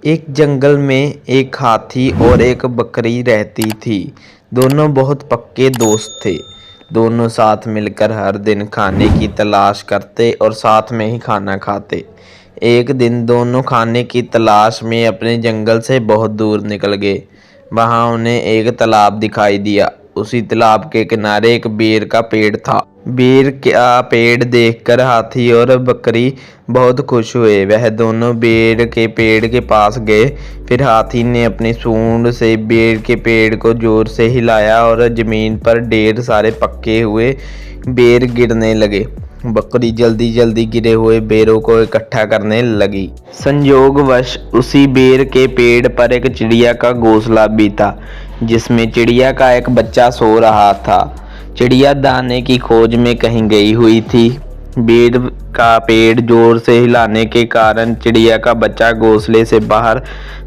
एक जंगल में एक हाथी और एक बकरी रहती थी। दोनों बहुत पक्के दोस्त थे। दोनों साथ मिलकर हर दिन खाने की तलाश करते और साथ में ही खाना खाते। एक दिन दोनों खाने की तलाश में अपने जंगल से बहुत दूर निकल गए। वहां उन्हें एक तालाब दिखाई दिया। उसी तालाब के किनारे एक बेर का पेड़ था। बेर का पेड़ देखकर हाथी और बकरी बहुत खुश हुए। वह दोनों बेर के पेड़ के पास गए। फिर हाथी ने अपनी सूंड से बेर के पेड़ को जोर से हिलाया और जमीन पर ढेर सारे पके हुए बेर गिरने लगे। बकरी जल्दी जल्दी गिरे हुए बेरों को इकट्ठा करने लगी। संयोगवश उसी बेर के पेड़ पर एक चिड़िया का घोंसला भी था, जिसमें चिड़िया का एक बच्चा सो रहा था। चिड़िया दाने की खोज में कहीं गई हुई थी। बेर का पेड़ जोर से हिलाने के कारण चिड़िया का बच्चा घोंसले से बाहर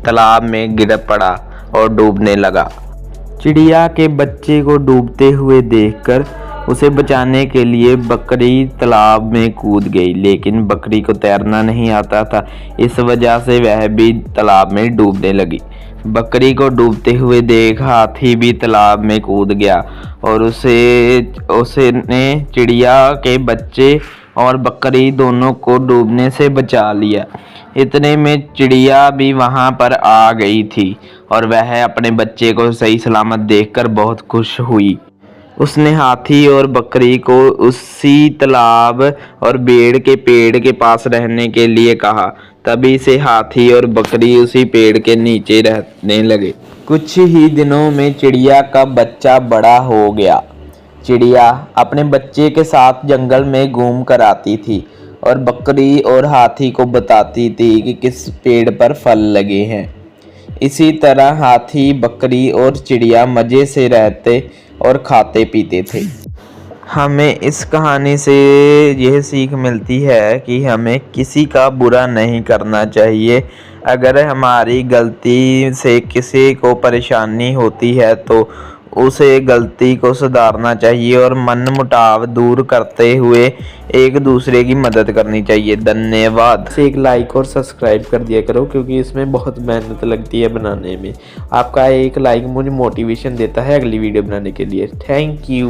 तालाब में गिर पड़ा और डूबने लगा। चिड़िया के बच्चे को डूबते हुए देखकर उसे बचाने के लिए बकरी तालाब में कूद गई, लेकिन बकरी को तैरना नहीं आता था। इस वजह से वह भी तालाब में डूबने लगी। बकरी को डूबते हुए देख हाथी भी तालाब में कूद गया और उसने चिड़िया के बच्चे और बकरी दोनों को डूबने से बचा लिया। इतने में चिड़िया भी वहां पर आ गई थी और वह अपने बच्चे को सही सलामत देखकर बहुत खुश हुई। उसने हाथी और बकरी को उसी तालाब और बेर के पेड़ के पास रहने के लिए कहा। तभी से हाथी और बकरी उसी पेड़ के नीचे रहने लगे। कुछ ही दिनों में चिड़िया का बच्चा बड़ा हो गया। चिड़िया अपने बच्चे के साथ जंगल में घूम कर आती थी और बकरी और हाथी को बताती थी कि किस पेड़ पर फल लगे हैं। इसी तरह हाथी, बकरी और चिड़िया मज़े से रहते और खाते पीते थे। हमें इस कहानी से यह सीख मिलती है कि हमें किसी का बुरा नहीं करना चाहिए। अगर हमारी गलती से किसी को परेशानी होती है तो उसे गलती को सुधारना चाहिए और मनमुटाव दूर करते हुए एक दूसरे की मदद करनी चाहिए। धन्यवाद। एक लाइक और सब्सक्राइब कर दिया करो, क्योंकि इसमें बहुत मेहनत लगती है बनाने में। आपका एक लाइक मुझे मोटिवेशन देता है अगली वीडियो बनाने के लिए। Thank you.